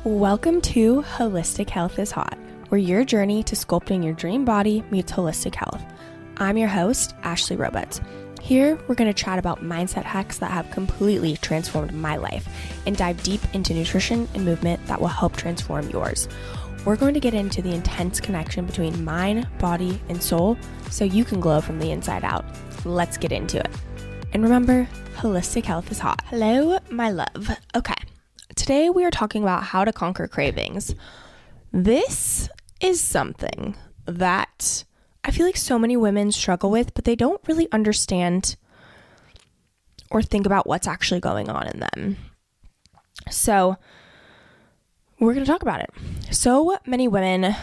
Welcome to Holistic Health is Hot, where your journey to sculpting your dream body meets holistic health. I'm your host, Ashley Roberts. Here, we're going to chat about mindset hacks that have completely transformed my life and dive deep into nutrition and movement that will help transform yours. We're going to get into the intense connection between mind, body, and soul so you can glow from the inside out. Let's get into it. And remember, holistic health is hot. Hello, my love. Okay. Today we are talking about how to conquer cravings. This is something that I feel like so many women struggle with, but they don't really understand or think about what's actually going on in them. So we're going to talk about it. So many women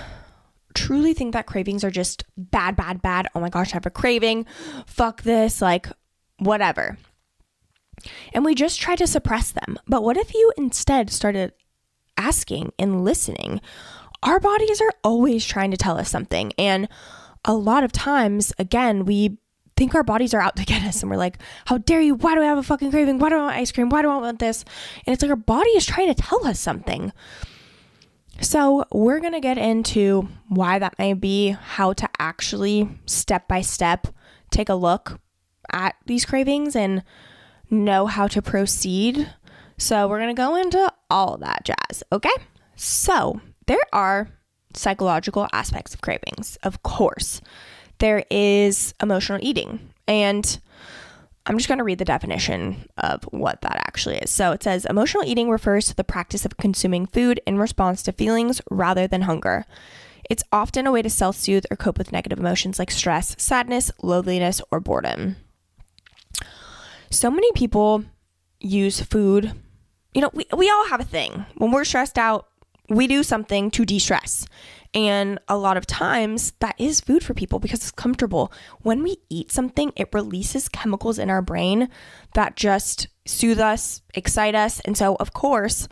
truly think that cravings are just bad. Oh my gosh, I have a craving. Fuck this, like whatever. And we just try to suppress them. But what if you instead started asking and listening? Our bodies are always trying to tell us something. And a lot of times, again, we think our bodies are out to get us. And we're like, how dare you? Why do I have a fucking craving? Why do I want ice cream? Why do I want this? And it's like our body is trying to tell us something. So we're going to get into why that may be, how to actually step by step take a look at these cravings and know how to proceed. So we're going to go into all that jazz, okay? So there are psychological aspects of cravings, of course. There is emotional eating, and I'm just going to read the definition of what that actually is. So it says, emotional eating refers to the practice of consuming food in response to feelings rather than hunger. It's often a way to self-soothe or cope with negative emotions like stress, sadness, loneliness, or boredom. So many people use food. You know, we all have a thing. When we're stressed out, we do something to de-stress. And a lot of times that is food for people because it's comfortable. When we eat something, it releases chemicals in our brain that just soothe us, excite us. And so, of course,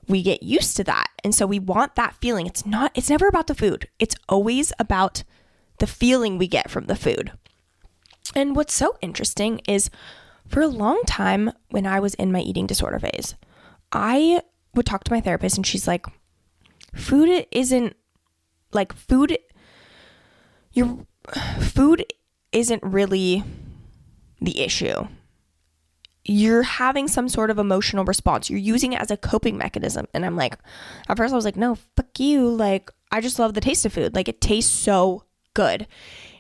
we get used to that. And so we want that feeling. It's never about the food. It's always about the feeling we get from the food. And what's so interesting is for a long time when I was in my eating disorder phase, I would talk to my therapist and she's like, food isn't really the issue. You're having some sort of emotional response. You're using it as a coping mechanism. And I'm like, at first I was like, no, fuck you. Like, I just love the taste of food. Like, it tastes so good.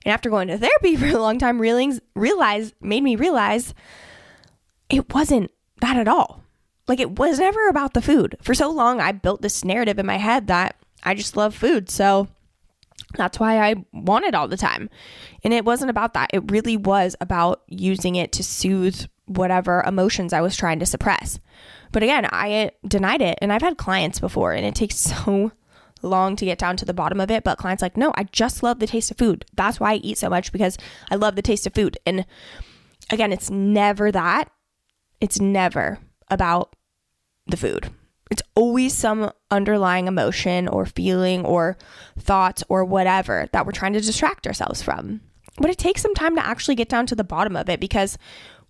And after going to therapy for a long time, made me realize it wasn't that at all. Like, it was never about the food. For so long, I built this narrative in my head that I just love food. So that's why I want it all the time. And it wasn't about that. It really was about using it to soothe whatever emotions I was trying to suppress. But again, I denied it. And I've had clients before, and it takes so long to get down to the bottom of it. But clients like, no, I just love the taste of food. That's why I eat so much, because I love the taste of food. And again, it's never that. It's never about the food. It's always some underlying emotion or feeling or thoughts or whatever that we're trying to distract ourselves from. But it takes some time to actually get down to the bottom of it, because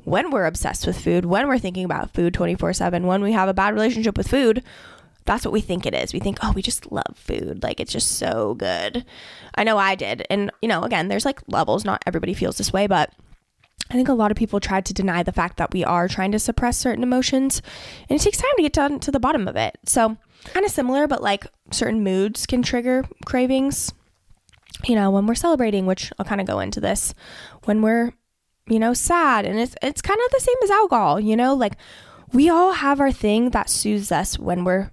when we're obsessed with food, when we're thinking about food 24/7, when we have a bad relationship with food, that's what we think it is. We think, oh, we just love food. Like, it's just so good. I know I did. And, again, there's like levels. Not everybody feels this way, but I think a lot of people try to deny the fact that we are trying to suppress certain emotions, and it takes time to get down to the bottom of it. So kind of similar, but like certain moods can trigger cravings. When we're celebrating, which I'll kind of go into this, when we're, sad, and it's kind of the same as alcohol, like we all have our thing that soothes us when we're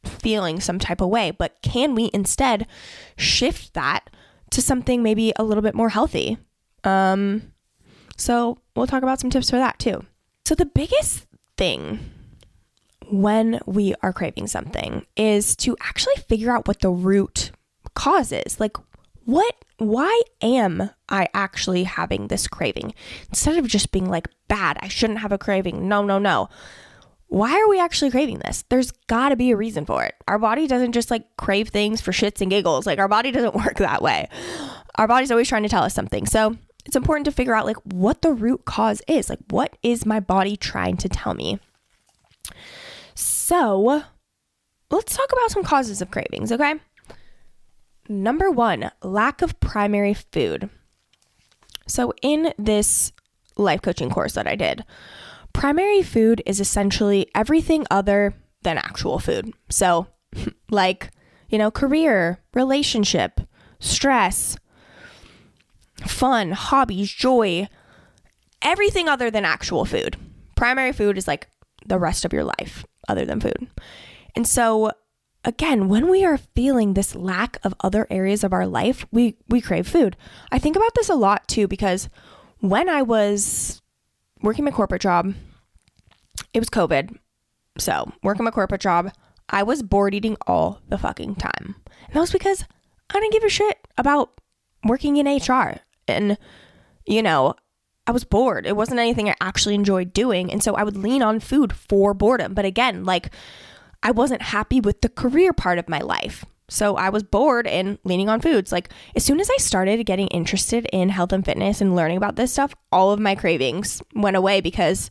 feeling some type of way, but can we instead shift that to something maybe a little bit more healthy? So we'll talk about some tips for that too. So the biggest thing when we are craving something is to actually figure out what the root cause is. Like, why am I actually having this craving? Instead of just being like, bad, I shouldn't have a craving. No. Why are we actually craving this? There's got to be a reason for it. Our body doesn't just like crave things for shits and giggles. Like, our body doesn't work that way. Our body's always trying to tell us something. So it's important to figure out like what the root cause is. Like, what is my body trying to tell me? So let's talk about some causes of cravings, okay? Number 1, lack of primary food. So in this life coaching course that I did, primary food is essentially everything other than actual food. So like, career, relationship, stress, fun, hobbies, joy, everything other than actual food. Primary food is like the rest of your life other than food. And so again, when we are feeling this lack of other areas of our life, we crave food. I think about this a lot too, because when I was working my corporate job, it was COVID. So working my corporate job, I was bored eating all the fucking time. And that was because I didn't give a shit about working in HR. And, I was bored. It wasn't anything I actually enjoyed doing. And so I would lean on food for boredom. But again, I wasn't happy with the career part of my life. So I was bored and leaning on foods. As soon as I started getting interested in health and fitness and learning about this stuff, all of my cravings went away because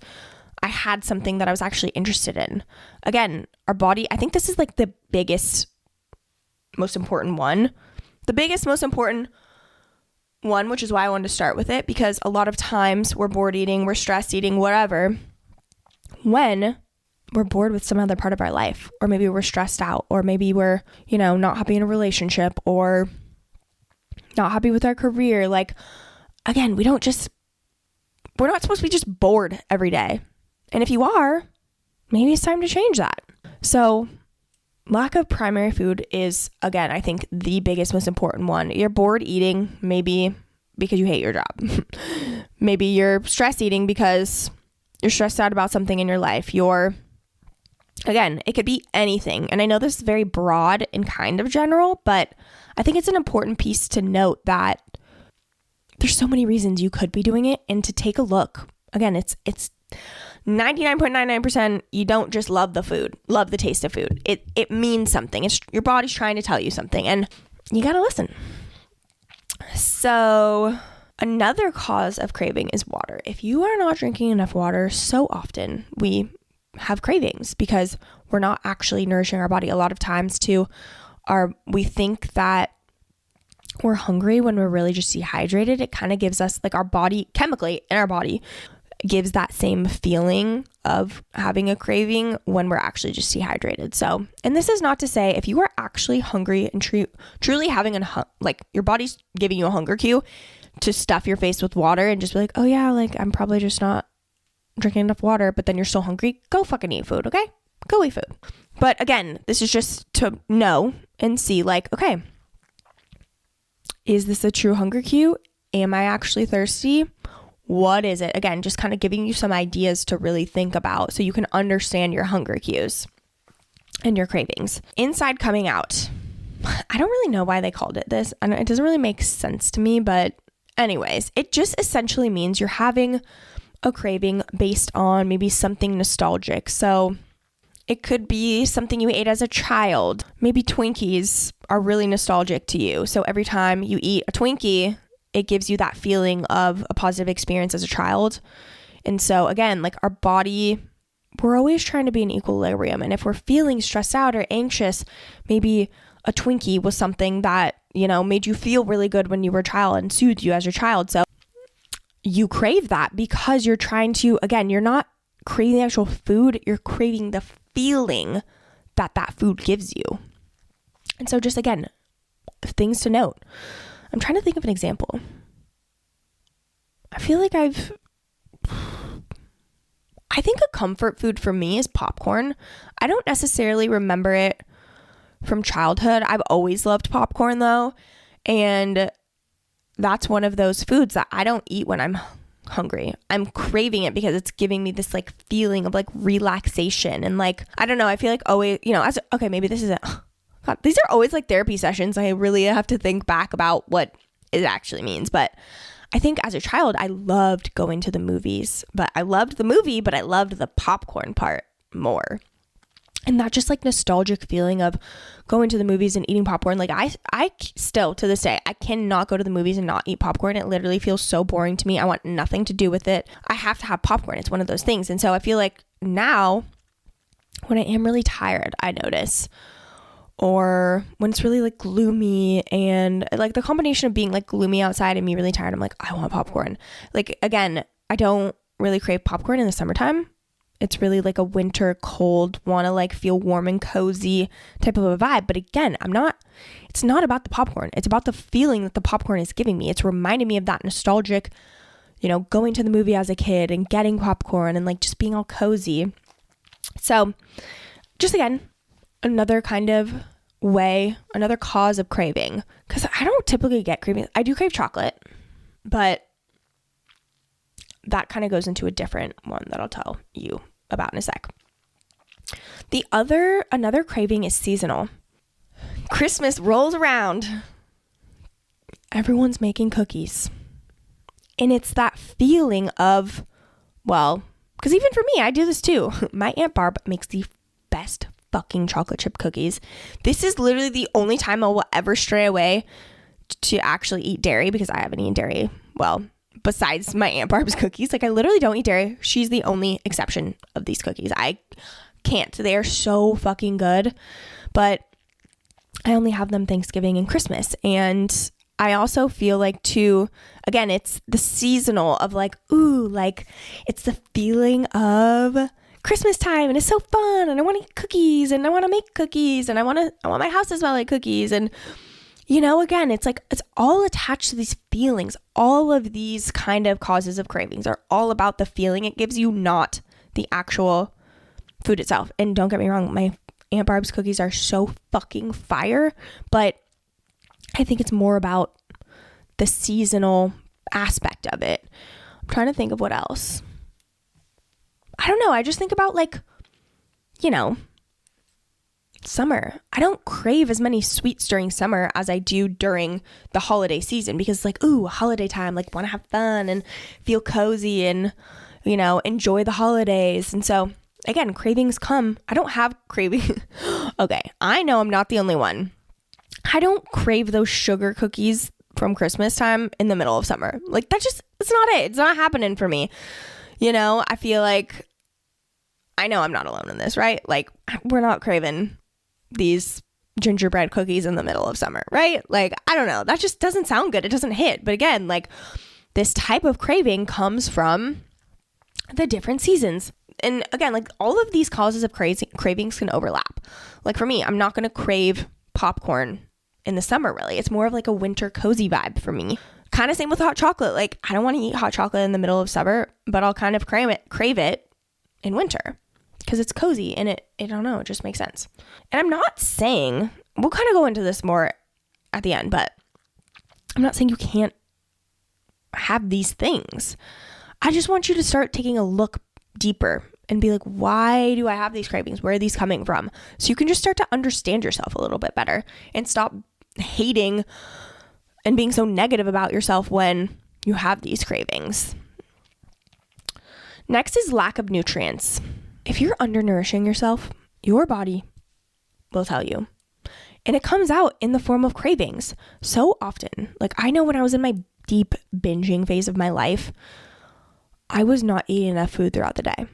I had something that I was actually interested in. Again, our body, I think this is the biggest, most important one. The biggest, most important one, which is why I wanted to start with it, because a lot of times we're bored eating, we're stressed eating, whatever, when we're bored with some other part of our life, or maybe we're stressed out, or maybe we're, not happy in a relationship, or not happy with our career. Again, we're not supposed to be just bored every day. And if you are, maybe it's time to change that. So lack of primary food is, again, I think the biggest, most important one. You're bored eating, maybe because you hate your job. Maybe you're stress eating because you're stressed out about something in your life. Again, it could be anything. And I know this is very broad and kind of general, but I think it's an important piece to note that there's so many reasons you could be doing it, and to take a look. Again, it's 99.99% you don't just love the taste of food. It means something. It's your body's trying to tell you something, and you got to listen. So another cause of craving is water. If you are not drinking enough water, so often we have cravings because we're not actually nourishing our body. A lot of times too, we think that we're hungry when we're really just dehydrated. It kind of gives us our body, chemically in our body, gives that same feeling of having a craving when we're actually just dehydrated. So, and this is not to say if you are actually hungry and truly having your body's giving you a hunger cue to stuff your face with water and just be oh yeah, I'm probably just not drinking enough water, but then you're still hungry, go fucking eat food, okay? Go eat food. But again, this is just to know and see okay, is this a true hunger cue? Am I actually thirsty? What is it? Again, just kind of giving you some ideas to really think about so you can understand your hunger cues and your cravings. Inside coming out. I don't really know why they called it this. It doesn't really make sense to me, but anyways, it just essentially means you're having a craving based on maybe something nostalgic. So it could be something you ate as a child. Maybe Twinkies are really nostalgic to you. So every time you eat a Twinkie, it gives you that feeling of a positive experience as a child. And so again, our body, we're always trying to be in equilibrium. And if we're feeling stressed out or anxious, maybe a Twinkie was something that, made you feel really good when you were a child and soothed you as your child. So you crave that because you're trying to, again, you're not craving the actual food, you're craving the feeling that food gives you. And so just again, things to note. I'm trying to think of an example. I feel like I think a comfort food for me is popcorn. I don't necessarily remember it from childhood. I've always loved popcorn though. And that's one of those foods that I don't eat when I'm hungry. I'm craving it because it's giving me this feeling of relaxation. And I don't know, I feel always, maybe this isn't, God, these are always therapy sessions. I really have to think back about what it actually means. But I think as a child, I loved going to the movies. But I loved the movie, but I loved the popcorn part more. And that just nostalgic feeling of going to the movies and eating popcorn. I still, to this day, I cannot go to the movies and not eat popcorn. It literally feels so boring to me. I want nothing to do with it. I have to have popcorn. It's one of those things. And so I feel now when I am really tired, I notice. Or when it's really like gloomy, and like the combination of being like gloomy outside and me really tired, I'm like, I want popcorn. Like, again, I don't really crave popcorn in the summertime. It's really like a winter cold, want to like feel warm and cozy type of a vibe. But again, it's not about the popcorn. It's about the feeling that the popcorn is giving me. It's reminding me of that nostalgic, going to the movie as a kid and getting popcorn and like just being all cozy. So just again, another kind of way, another cause of craving, because I don't typically get cravings. I do crave chocolate, but that kind of goes into a different one that I'll tell you about in a sec. Another craving is seasonal. Christmas rolls around. Everyone's making cookies. And it's that feeling of, well, because even for me, I do this too. My Aunt Barb makes the best fucking chocolate chip cookies. This is literally the only time I will ever stray away to actually eat dairy, because I haven't eaten dairy, well, besides my Aunt Barb's cookies. Like, I literally don't eat dairy. She's the only exception of these cookies. I can't. They are so fucking good. But I only have them Thanksgiving and Christmas. And I also feel like too, again, it's the seasonal of like, ooh, like it's the feeling of Christmas time and it's so fun and I want to eat cookies and I want to make cookies and I want my house to smell like cookies. And again, it's like, it's all attached to these feelings. All of these kind of causes of cravings are all about the feeling it gives you, not the actual food itself. And don't get me wrong, my Aunt Barb's cookies are so fucking fire, but I think it's more about the seasonal aspect of it. I'm trying to think of what else. I don't know. I just think about like, summer. I don't crave as many sweets during summer as I do during the holiday season, because like, ooh, holiday time, like want to have fun and feel cozy and, enjoy the holidays. And so again, cravings come. I don't have craving. Okay. I know I'm not the only one. I don't crave those sugar cookies from Christmas time in the middle of summer. Like it's not it. It's not happening for me. I feel like I know I'm not alone in this, right? Like we're not craving these gingerbread cookies in the middle of summer, right? Like, I don't know. That just doesn't sound good. It doesn't hit. But again, like this type of craving comes from the different seasons. And again, like all of these causes of cravings can overlap. Like for me, I'm not going to crave popcorn in the summer, really. It's more of like a winter cozy vibe for me. Kind of same with hot chocolate. Like I don't want to eat hot chocolate in the middle of summer, but I'll kind of crave it in winter because it's cozy and I don't know, it just makes sense. And I'm not saying, we'll kind of go into this more at the end, but I'm not saying you can't have these things. I just want you to start taking a look deeper and be like, why do I have these cravings? Where are these coming from? So you can just start to understand yourself a little bit better and stop hating and being so negative about yourself when you have these cravings. Next is lack of nutrients. If you're undernourishing yourself, your body will tell you. And it comes out in the form of cravings so often. Like I know when I was in my deep binging phase of my life, I was not eating enough food throughout the day.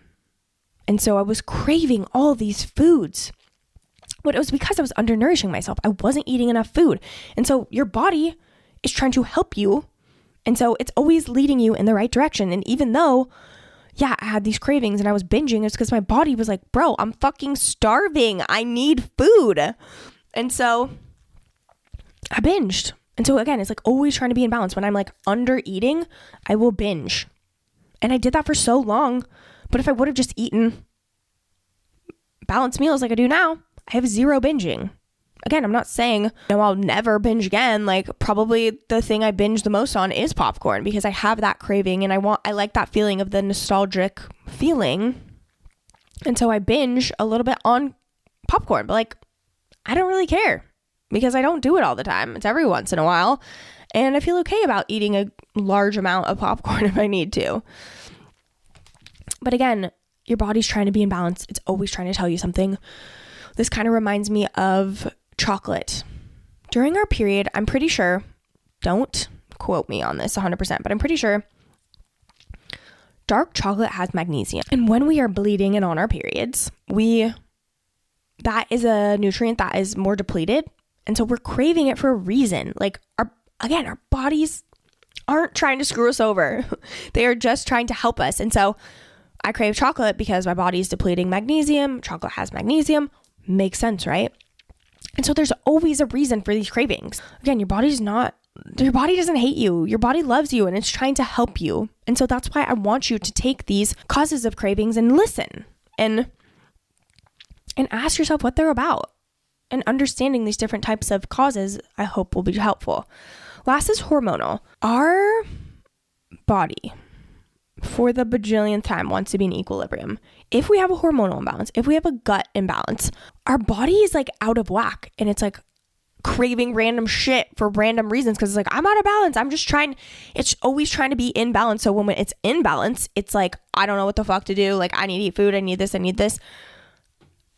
And so I was craving all these foods. But it was because I was undernourishing myself. I wasn't eating enough food. And so your body is trying to help you. And so it's always leading you in the right direction. And even though, I had these cravings and I was binging, it's because my body was like, bro, I'm fucking starving. I need food. And so I binged. And so again, it's like always trying to be in balance. When I'm like under eating, I will binge. And I did that for so long. But if I would have just eaten balanced meals like I do now, I have zero binging. Again, I'm not saying, I'll never binge again. Like probably the thing I binge the most on is popcorn because I have that craving and I like that feeling of the nostalgic feeling. And so I binge a little bit on popcorn, but like, I don't really care because I don't do it all the time. It's every once in a while. And I feel okay about eating a large amount of popcorn if I need to. But again, your body's trying to be in balance. It's always trying to tell you something. This kind of reminds me of chocolate. During our period, I'm pretty sure, don't quote me on this 100%, but I'm pretty sure dark chocolate has magnesium. And when we are bleeding and on our periods, we that is a nutrient that is more depleted. And so we're craving it for a reason. Like our bodies aren't trying to screw us over. They are just trying to help us. And so I crave chocolate because my body is depleting magnesium. Chocolate has magnesium. Makes sense, right? And so there's always a reason for these cravings. Again, your body doesn't hate you. Your body loves you and it's trying to help you. And so that's why I want you to take these causes of cravings and listen and ask yourself what they're about. And understanding these different types of causes, I hope, will be helpful. Last is hormonal. Our body, for the bajillionth time, wants to be in equilibrium. If we have a hormonal imbalance, if we have a gut imbalance, our body is like out of whack and it's like craving random shit for random reasons because it's like, I'm out of balance. It's always trying to be in balance. So when it's in balance, it's like, I don't know what the fuck to do. Like, I need to eat food. I need this. I need this.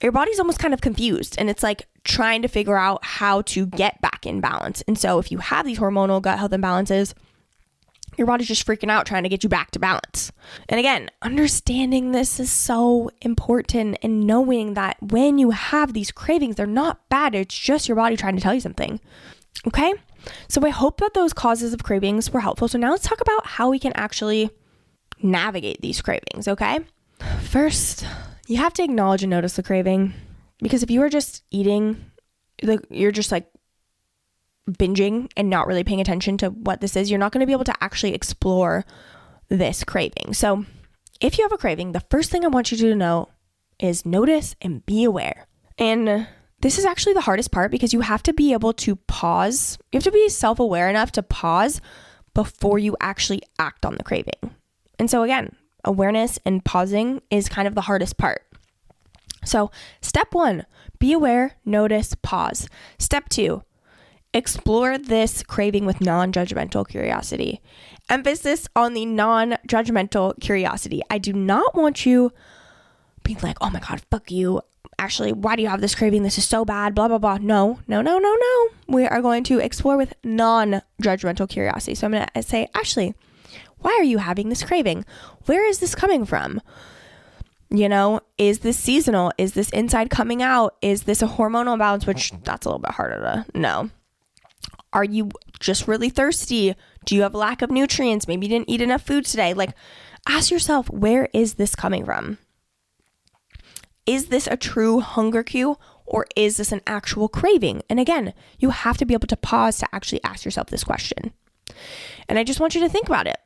Your body's almost kind of confused and it's like trying to figure out how to get back in balance. And so if you have these hormonal gut health imbalances, your body's just freaking out trying to get you back to balance. And again, understanding this is so important and knowing that when you have these cravings, they're not bad. It's just your body trying to tell you something. Okay? So I hope that those causes of cravings were helpful. So now let's talk about how we can actually navigate these cravings, okay? First, you have to acknowledge and notice the craving, because if you are just eating, you're just like binging and not really paying attention to what this is, you're not going to be able to actually explore this craving. So if you have a craving, the first thing I want you to know is notice and be aware. And this is actually the hardest part because you have to be able to pause. You have to be self-aware enough to pause before you actually act on the craving. And so again, awareness and pausing is kind of the hardest part. So step 1, be aware, notice, pause. Step 2, explore this craving with non-judgmental curiosity. Emphasis on the non-judgmental curiosity. I do not want you being like, oh my God, fuck you. Actually, why do you have this craving? This is so bad, blah, blah, blah. No. We are going to explore with non-judgmental curiosity. So I'm going to say, Ashley, why are you having this craving? Where is this coming from? Is this seasonal? Is this inside coming out? Is this a hormonal imbalance? Which that's a little bit harder to know. Are you just really thirsty? Do you have a lack of nutrients? Maybe you didn't eat enough food today. Like, ask yourself, where is this coming from? Is this a true hunger cue or is this an actual craving? And again, you have to be able to pause to actually ask yourself this question. And I just want you to think about it.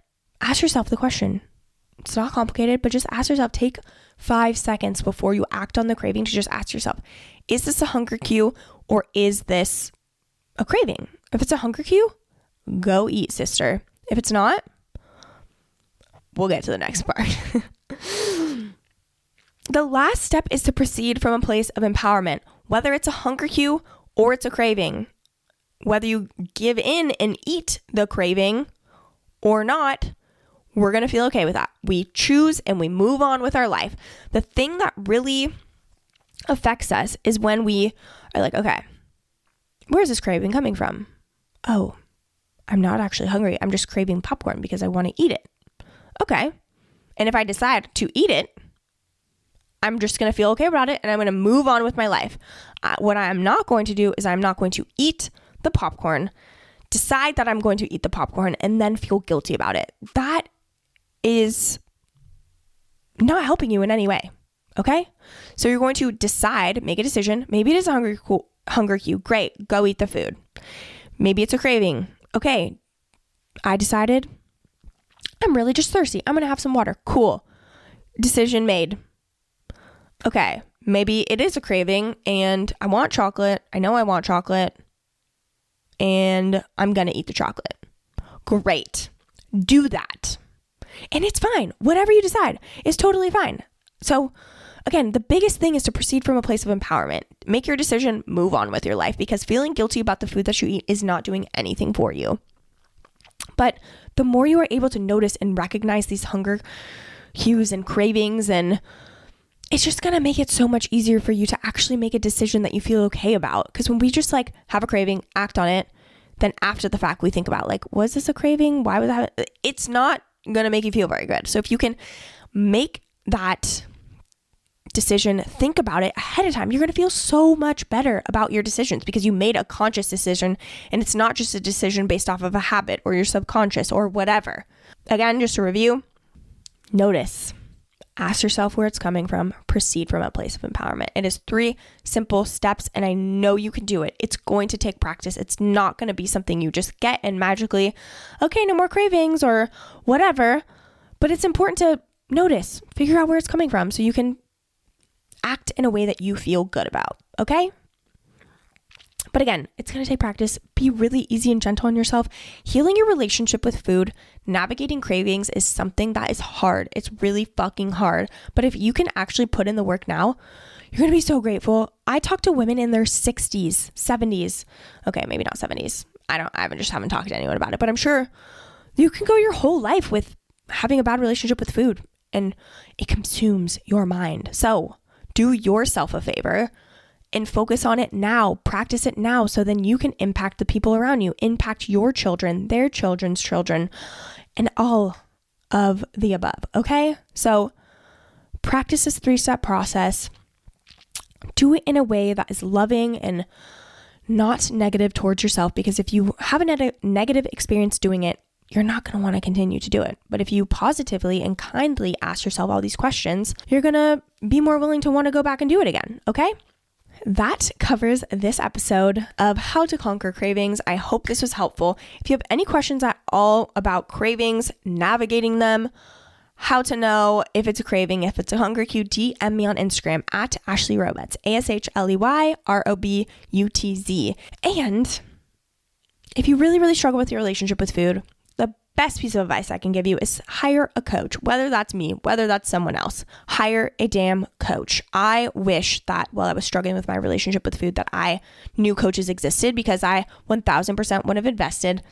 Ask yourself the question. It's not complicated, but just ask yourself, take 5 seconds before you act on the craving to just ask yourself, is this a hunger cue or is this a craving? If it's a hunger cue, go eat, sister. If it's not, we'll get to the next part. The last step is to proceed from a place of empowerment, whether it's a hunger cue or it's a craving. Whether you give in and eat the craving or not, we're going to feel okay with that. We choose and we move on with our life. The thing that really affects us is when we are like, okay, where's this craving coming from? Oh, I'm not actually hungry. I'm just craving popcorn because I want to eat it. Okay. And if I decide to eat it, I'm just going to feel okay about it and I'm going to move on with my life. What I'm not going to do is I'm not going to eat the popcorn, decide that I'm going to eat the popcorn, and then feel guilty about it. That is not helping you in any way. Okay? So you're going to decide, make a decision. Maybe it is a hunger cue. Great. Go eat the food. Maybe it's a craving. Okay. I decided I'm really just thirsty. I'm going to have some water. Cool. Decision made. Okay. Maybe it is a craving and I want chocolate. I know I want chocolate and I'm going to eat the chocolate. Great. Do that. And it's fine. Whatever you decide is totally fine. So again, the biggest thing is to proceed from a place of empowerment. Make your decision, move on with your life, because feeling guilty about the food that you eat is not doing anything for you. But the more you are able to notice and recognize these hunger cues and cravings, and it's just going to make it so much easier for you to actually make a decision that you feel okay about. Because when we just like have a craving, act on it, then after the fact, we think about like, was this a craving? Why was that? It's not going to make you feel very good. So if you can make that decision, think about it ahead of time. You're going to feel so much better about your decisions because you made a conscious decision, and it's not just a decision based off of a habit or your subconscious or whatever. Again, just to review, notice, ask yourself where it's coming from, proceed from a place of empowerment. It is 3 simple steps, and I know you can do it. It's going to take practice. It's not going to be something you just get and magically, okay, no more cravings or whatever, but it's important to notice, figure out where it's coming from so you can act in a way that you feel good about, okay? But again, it's going to take practice. Be really easy and gentle on yourself. Healing your relationship with food, navigating cravings is something that is hard. It's really fucking hard. But if you can actually put in the work now, you're going to be so grateful. I talk to women in their 60s, 70s. Okay, maybe not 70s. I haven't talked to anyone about it, but I'm sure you can go your whole life with having a bad relationship with food, and it consumes your mind. So do yourself a favor and focus on it now. Practice it now so then you can impact the people around you, impact your children, their children's children, and all of the above, okay? So practice this 3-step process. Do it in a way that is loving and not negative towards yourself, because if you have a negative experience doing it, you're not going to want to continue to do it. But if you positively and kindly ask yourself all these questions, you're going to be more willing to want to go back and do it again, okay? That covers this episode of How to Conquer Cravings. I hope this was helpful. If you have any questions at all about cravings, navigating them, how to know if it's a craving, if it's a hunger cue, DM me on Instagram at Ashley Robutz, ASHLEYROBUTZ. And if you really, really struggle with your relationship with food, the best piece of advice I can give you is hire a coach, whether that's me, whether that's someone else. Hire a damn coach. I wish that while I was struggling with my relationship with food that I knew coaches existed, because I 1000% would have invested,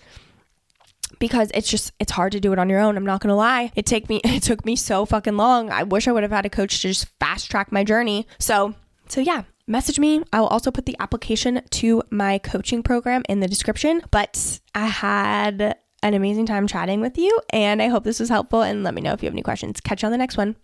because it's hard to do it on your own. I'm not going to lie. It took me so fucking long. I wish I would have had a coach to just fast track my journey. So yeah, message me. I will also put the application to my coaching program in the description, but I had an amazing time chatting with you, and I hope this was helpful, and let me know if you have any questions. Catch you on the next one.